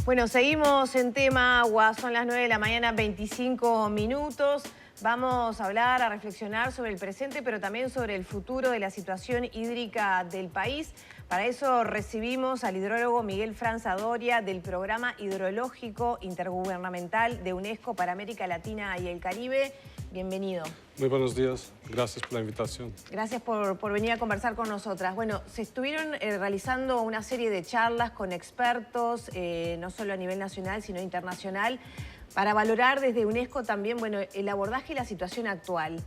Bueno, seguimos en tema agua. Son las 9 de la mañana, 25 minutos. Vamos a hablar, a reflexionar sobre el presente, pero también sobre el futuro de la situación hídrica del país. Para eso recibimos al hidrólogo Miguel Franza Doria del Programa Hidrológico Intergubernamental de UNESCO para América Latina y el Caribe. Bienvenido. Muy buenos días, gracias por la invitación. Gracias por venir a conversar con nosotras. Bueno, se estuvieron realizando una serie de charlas con expertos, no solo a nivel nacional, sino internacional, para valorar desde UNESCO también, bueno, el abordaje y la situación actual.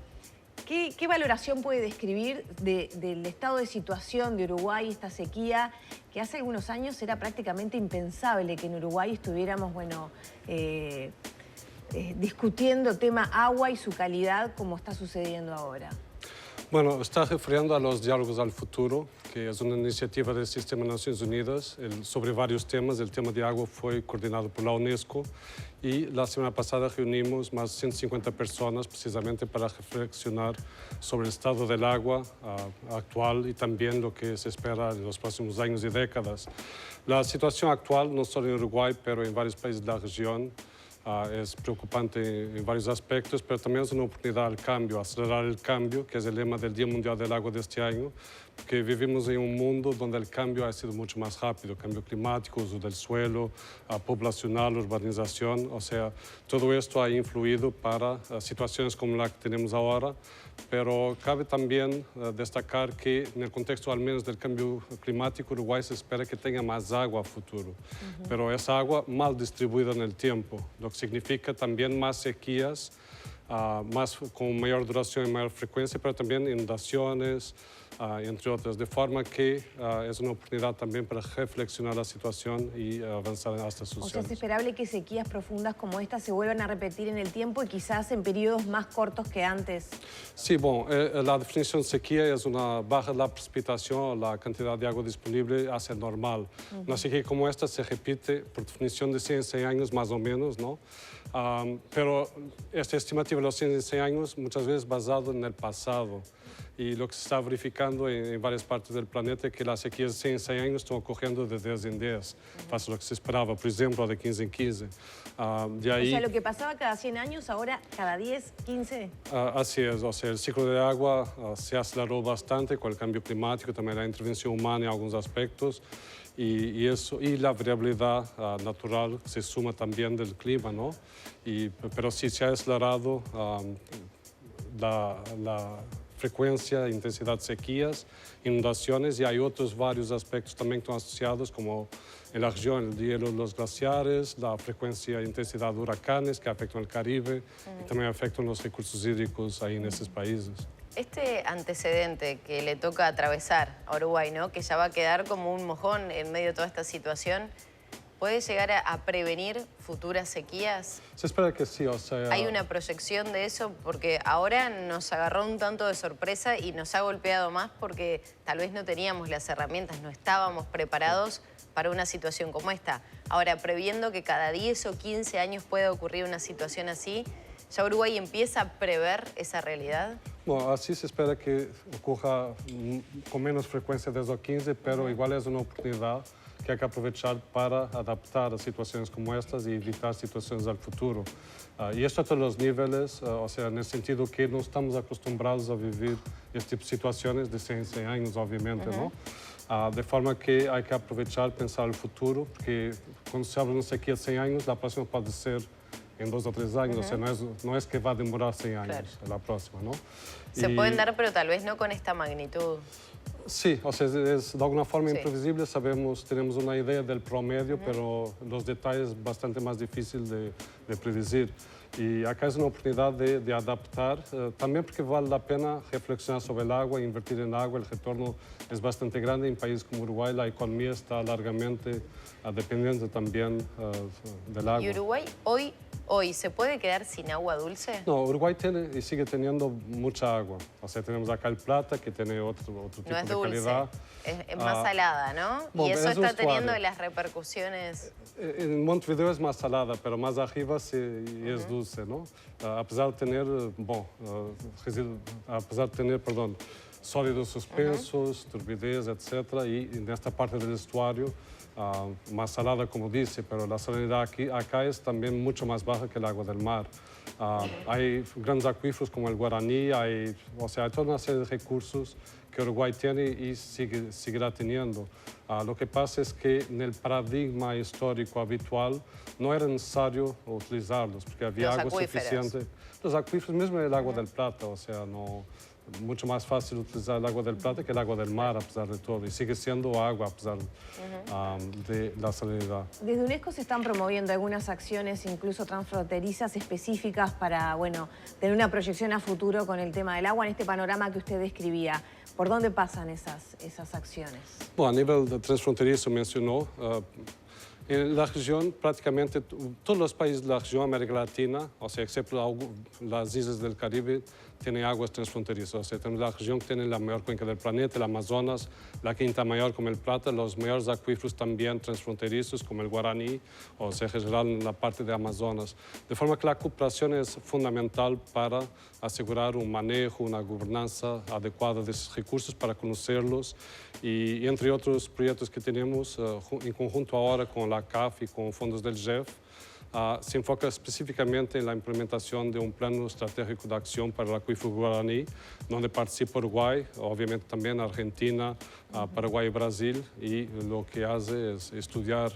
¿Qué valoración puede describir del estado de situación de Uruguay, esta sequía, que hace algunos años era prácticamente impensable que en Uruguay estuviéramos, bueno, discutiendo tema agua y su calidad como está sucediendo ahora? Bueno, está refiriendo a los diálogos al futuro, que es una iniciativa del Sistema de Naciones Unidas sobre varios temas. El tema de agua fue coordinado por la UNESCO y la semana pasada reunimos más de 150 personas precisamente para reflexionar sobre el estado del agua actual y también lo que se espera en los próximos años y décadas. La situación actual, no solo en Uruguay, pero en varios países de la región, es preocupante en varios aspectos, pero también es una oportunidad al cambio, acelerar el cambio, que es el lema del Día Mundial del Agua de este año, porque vivimos en un mundo donde el cambio ha sido mucho más rápido, cambio climático, uso del suelo, poblacional, urbanización, o sea, todo esto ha influido para situaciones como la que tenemos ahora, pero cabe también destacar que en el contexto al menos del cambio climático, Uruguay se espera que tenga más agua a futuro, pero esa agua mal distribuida en el tiempo, lo que significa también más sequías, con mayor duración y mayor frecuencia, pero también inundaciones, entre otras, de forma que es una oportunidad también para reflexionar la situación y avanzar hasta sus O sea, es esperable que sequías profundas como esta se vuelvan a repetir en el tiempo y quizás en periodos más cortos que antes. Sí, bueno, la definición de sequía es una baja de la precipitación, la cantidad de agua disponible hacia el normal. Una sequía como esta se repite por definición de 100 en 100 años más o menos, ¿no? Pero esta estimativa de los 100 en 100 años muchas veces basado en el pasado. Y lo que se está verificando en varias partes del planeta es que las sequías de 100 en 100 años están ocurriendo de 10 en 10, face a lo que se esperaba, por ejemplo, de 15 en 15. De ahí, o sea, lo que pasaba cada 100 años, ahora cada 10, 15. Así es, o sea, el ciclo de agua se aceleró bastante con el cambio climático, también la intervención humana en algunos aspectos. Y la variabilidad natural se suma también del clima, ¿no? Pero sí se ha acelerado la frecuencia, intensidad de sequías, inundaciones, y hay otros varios aspectos también que están asociados, como en la región el hielo de los glaciares, la frecuencia e intensidad de huracanes que afectan al Caribe y también afectan los recursos hídricos ahí en esos países. Este antecedente que le toca atravesar a Uruguay, ¿no?, que ya va a quedar como un mojón en medio de toda esta situación, ¿puede llegar a prevenir futuras sequías? Se espera que sí, o sea... ¿Hay una proyección de eso? Porque ahora nos agarró un tanto de sorpresa y nos ha golpeado más porque tal vez no teníamos las herramientas, no estábamos preparados para una situación como esta. Ahora, previendo que cada 10 o 15 años pueda ocurrir una situación así, ¿ya Uruguay empieza a prever esa realidad? Bueno, así se espera que ocurra con menos frecuencia de 10 o 15, pero igual es una oportunidad que hay que aprovechar para adaptar a situaciones como estas y evitar situaciones al futuro. Y esto a todos los niveles, o sea, en el sentido que no estamos acostumbrados a vivir este tipo de situaciones de 100 en 100 años, obviamente, ¿no? De forma que hay que aprovechar, pensar el futuro, porque cuando se habla de una sequía de 100 años, la próxima puede ser en 2 o 3 años, o sea, no es que va a demorar 100 años, claro, la próxima, ¿no? Se pueden dar, pero tal vez no con esta magnitud. Sí, o sea, es de alguna forma imprevisible, tenemos una idea del promedio, pero los detalles bastante más difícil de predecir. Y acá es una oportunidad de adaptar, también porque vale la pena reflexionar sobre el agua, invertir en agua, el retorno es bastante grande. En países como Uruguay la economía está largamente dependiente también del agua. ¿Y Uruguay hoy se puede quedar sin agua dulce? No, Uruguay tiene y sigue teniendo mucha agua. O sea, tenemos acá el Plata, que tiene otro tipo no es de dulce, calidad. Es más salada, ¿no? Bueno, y eso está teniendo suave. las repercusiones... En Montevideo es más salada, pero más arriba sí es dulce, ¿no? A pesar de tener, sólidos suspensos, turbidez, etc. Y en esta parte del estuario más salada, como dice, pero la salinidad acá es también mucho más baja que el agua del mar. Hay grandes acuíferos como el Guaraní, o sea, hay toda una serie de recursos que Uruguay tiene y seguirá teniendo. Lo que pasa es que en el paradigma histórico habitual no era necesario utilizarlos, porque había agua suficiente. Los acuíferos, mismo el agua del Plata, o sea, mucho más fácil utilizar el agua del Plata que el agua del mar, a pesar de todo, y sigue siendo agua a pesar de la salinidad. Desde UNESCO se están promoviendo algunas acciones, incluso transfronterizas, específicas para, bueno, tener una proyección a futuro con el tema del agua en este panorama que usted describía. ¿Por dónde pasan esas acciones? Bueno, a nivel transfronterizo mencionó, en la región, prácticamente todos los países de la región, América Latina, o sea, excepto las islas del Caribe, tienen aguas transfronterizas. O sea, tenemos la región que tiene la mayor cuenca del planeta, el Amazonas, la quinta mayor como el Plata, los mayores acuíferos también transfronterizos como el Guaraní, o sea, en general en la parte de Amazonas. De forma que la cooperación es fundamental para asegurar un manejo, una gobernanza adecuada de esos recursos, para conocerlos y entre otros proyectos que tenemos en conjunto ahora con la CAF y con fondos del GEF, se enfoca específicamente en la implementación de un plano estratégico de acción para el acuífero Guaraní, donde participa Uruguay, obviamente también Argentina, Paraguay y Brasil, y lo que hace es estudiar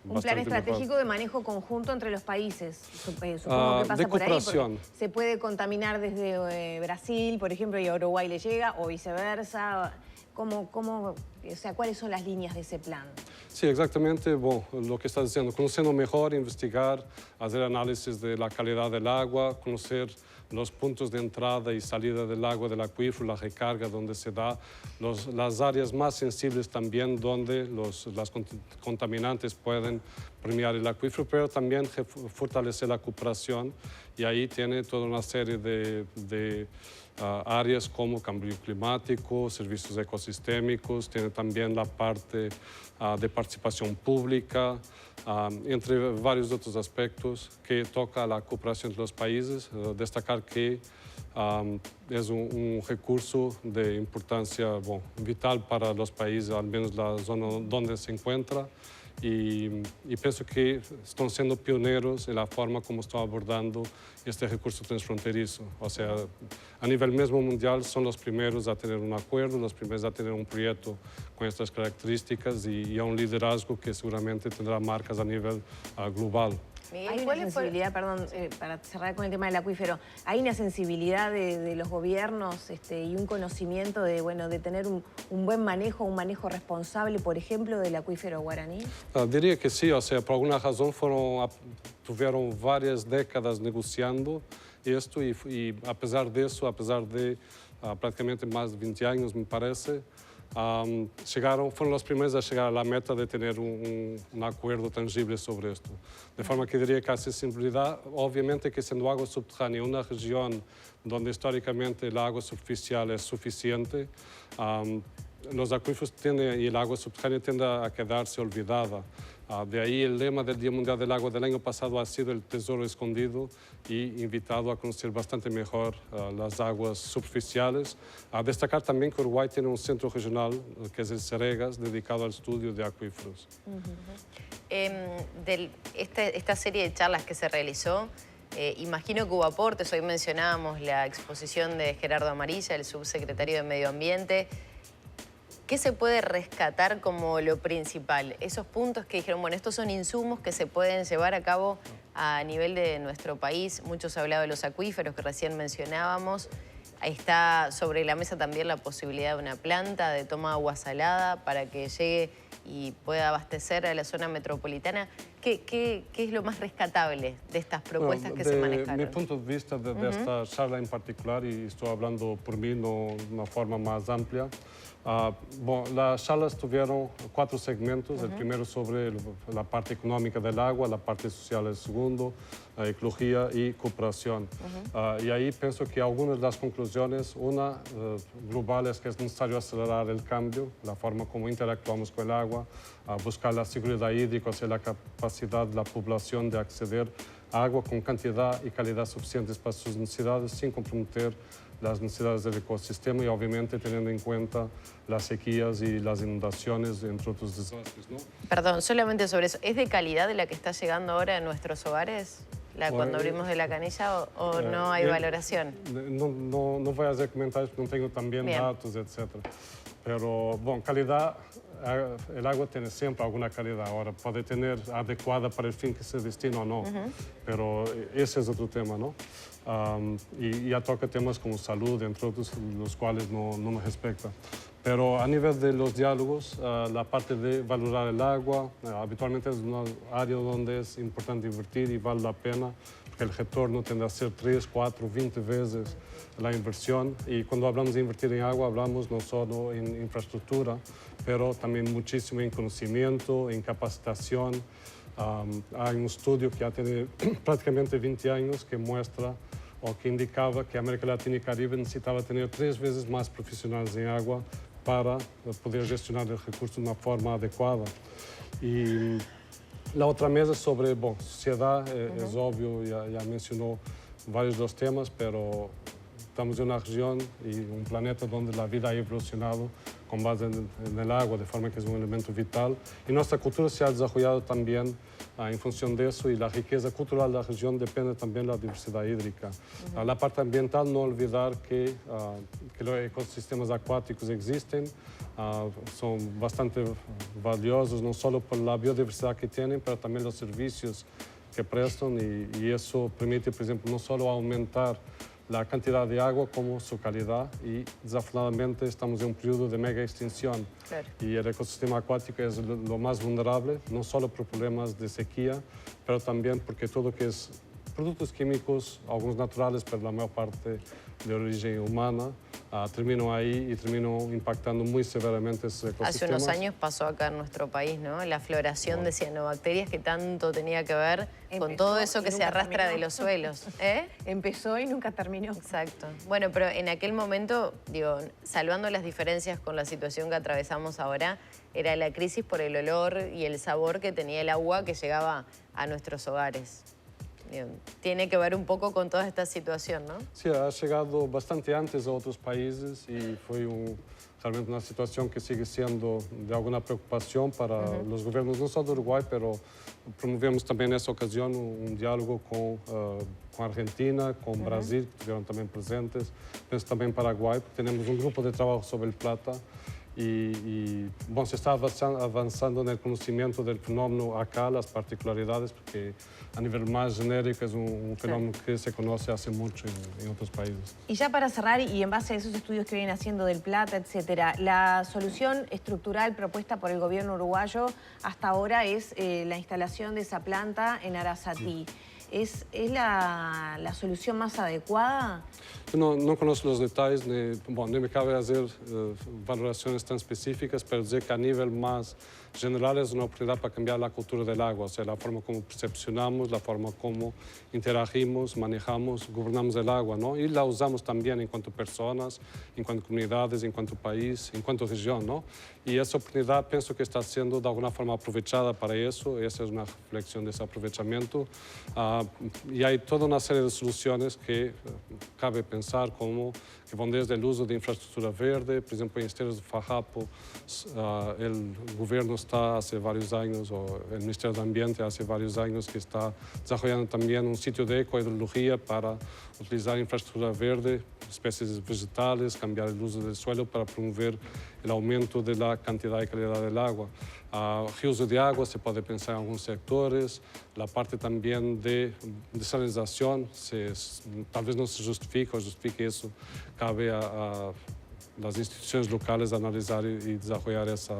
un plan estratégico de manejo conjunto entre los países, supongo que pasa por ahí, porque se puede contaminar desde Brasil, por ejemplo, y a Uruguay le llega, o viceversa. O sea, ¿cuáles son las líneas de ese plan? Sí, exactamente, bueno, lo que estás diciendo, conociendo mejor, investigar, hacer análisis de la calidad del agua, conocer los puntos de entrada y salida del agua del acuífero, la recarga donde se da, las áreas más sensibles también donde las contaminantes pueden permear el acuífero, pero también fortalecer la cooperación, y ahí tiene toda una serie de áreas como cambio climático, servicios ecosistémicos, tiene también la parte de participación pública, entre varios otros aspectos que toca a la cooperación entre los países. Destacar que es un recurso de importancia vital para los países, al menos la zona donde se encuentra, y pienso que están siendo pioneros en la forma como están abordando este recurso transfronterizo. O sea, a nivel mismo mundial son los primeros a tener un acuerdo, los primeros a tener un proyecto con estas características y a un liderazgo que seguramente tendrá marcas a nivel global. Hay una sensibilidad, perdón, para cerrar con el tema del acuífero, hay una sensibilidad de los gobiernos y un conocimiento de tener un buen manejo, un manejo responsable, por ejemplo, del acuífero Guaraní. Diría que sí, o sea, por alguna razón tuvieron varias décadas negociando esto y a pesar de eso, a pesar de prácticamente más de 20 años, me parece, fueron los primeros a llegar a la meta de tener un acuerdo tangible sobre esto. De forma que diría que la sensibilidad, obviamente que siendo agua subterránea, una región donde históricamente el agua superficial es suficiente, los acuíferos y el agua subterránea tiende a quedarse olvidada. De ahí el lema del Día Mundial del Agua del año pasado ha sido el tesoro escondido, y invitado a conocer bastante mejor las aguas superficiales. A destacar también que Uruguay tiene un centro regional, que es el CEREGAS, dedicado al estudio de acuíferos. Esta serie de charlas que se realizó, imagino que hubo aportes. Hoy mencionábamos la exposición de Gerardo Amarilla, el subsecretario de Medio Ambiente. ¿Qué se puede rescatar como lo principal? Esos puntos que dijeron, bueno, estos son insumos que se pueden llevar a cabo a nivel de nuestro país. Muchos han hablado de los acuíferos que recién mencionábamos. Ahí está sobre la mesa también la posibilidad de una planta de toma de agua salada para que llegue y pueda abastecer a la zona metropolitana. ¿Qué es lo más rescatable de estas propuestas que se manejaron? Mi punto de vista de esta charla en particular, y estoy hablando por mí de una forma más amplia, las charlas tuvieron 4 segmentos. El primero sobre la parte económica del agua, la parte social el segundo, ecología y cooperación. Y ahí pienso que algunas de las conclusiones, una global, es que es necesario acelerar el cambio, la forma como interactuamos con el agua, buscar la seguridad hídrica, o sea, la capacidad de la población de acceder a agua con cantidad y calidad suficientes para sus necesidades sin comprometer las necesidades del ecosistema y obviamente teniendo en cuenta las sequías y las inundaciones, entre otros desastres, ¿no? Perdón, solamente sobre eso. ¿Es de calidad de la que está llegando ahora a nuestros hogares? Cuando abrimos de la canilla o no hay valoración? No voy a hacer comentarios, no tengo también datos, etc. Pero, bueno, calidad, el agua tiene siempre alguna calidad. Ahora, puede tener adecuada para el fin que se destina o no, pero ese es otro tema, ¿no? Y ya toca temas como salud, entre otros, los cuales no nos respecta. Pero a nivel de los diálogos, la parte de valorar el agua, habitualmente es una área donde es importante invertir y vale la pena, porque el retorno tiende a ser 3, 4, 20 veces la inversión. Y cuando hablamos de invertir en agua, hablamos no solo en infraestructura, pero también muchísimo en conocimiento, en capacitación. Hay un estudio que ya tiene prácticamente 20 años que muestra o que indicaba que América Latina y Caribe necesitaba tener 3 veces más profesionales en agua para poder gestionar el recurso de una forma adecuada. Y la otra mesa sobre sociedad, es obvio, ya mencionó varios de los temas, pero estamos en una región y un planeta donde la vida ha evolucionado con base en el agua, de forma que es un elemento vital. Y nuestra cultura se ha desarrollado también en función de eso, y la riqueza cultural de la región depende también de la diversidad hídrica. La parte ambiental, no olvidar que los ecosistemas acuáticos existen, son bastante valiosos, no solo por la biodiversidad que tienen, pero también los servicios que prestan, y eso permite, por ejemplo, no solo aumentar la cantidad de agua como su calidad, y desafortunadamente estamos en un periodo de mega extinción. Claro. Y el ecosistema acuático es lo más vulnerable, no solo por problemas de sequía, pero también porque todo lo que es productos químicos, algunos naturales, pero la mayor parte de origen humana, terminó ahí y terminó impactando muy severamente esos ecosistemas. Hace unos años pasó acá en nuestro país, ¿no? La floración de cianobacterias que tanto tenía que ver con todo eso que se arrastra de los suelos. Empezó y nunca terminó. Exacto. Bueno, pero en aquel momento, digo, salvando las diferencias con la situación que atravesamos ahora, era la crisis por el olor y el sabor que tenía el agua que llegaba a nuestros hogares. Tiene que ver un poco con toda esta situación, ¿no? Sí, ha llegado bastante antes a otros países y fue realmente una situación que sigue siendo de alguna preocupación para los gobiernos, no solo de Uruguay, pero promovemos también en esta ocasión un diálogo con Argentina, con Brasil, que estuvieron también presentes, pero también Paraguay. Tenemos un grupo de trabajo sobre el Plata. Y bueno, se está avanzando en el conocimiento del fenómeno acá, las particularidades, porque a nivel más genérico es un fenómeno que se conoce hace mucho en otros países. Y ya para cerrar, y en base a esos estudios que vienen haciendo del Plata, etcétera, la solución estructural propuesta por el gobierno uruguayo hasta ahora es la instalación de esa planta en Arasatí. ¿Es la solución más adecuada? No conozco los detalles, no me cabe hacer valoraciones tan específicas, pero sé que a nivel más general es una oportunidad para cambiar la cultura del agua, o sea, la forma como percepcionamos, la forma como interagimos, manejamos, gobernamos el agua, ¿no? Y la usamos también en cuanto a personas, en cuanto a comunidades, en cuanto a país, en cuanto a región, ¿no? Y esa oportunidad pienso que está siendo de alguna forma aprovechada para eso. Esa es una reflexión de ese aprovechamiento. Y hay toda una serie de soluciones que cabe pensar, como que van desde el uso de infraestructura verde. Por ejemplo, en Esteros de Fajapo, el gobierno está hace varios años, o el Ministerio de Ambiente hace varios años, que está desarrollando también un sitio de ecohidrología para utilizar infraestructura verde, especies vegetales, cambiar el uso del suelo para promover el aumento de la cantidad y calidad del agua. Reuso de agua se puede pensar en algunos sectores. La parte también de desalinización, tal vez no se justifique o justifique eso. Cabe a las instituciones locales analizar y desarrollar esa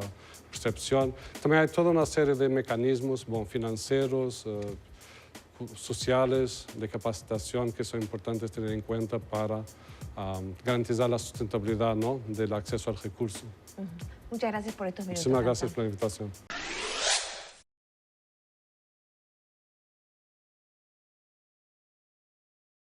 percepción. También hay toda una serie de mecanismos financieros, sociales, de capacitación, que son importantes tener en cuenta para garantizar la sustentabilidad, ¿no?, del acceso al recurso. Muchas gracias por estos minutos. Muchísimas gracias por la invitación.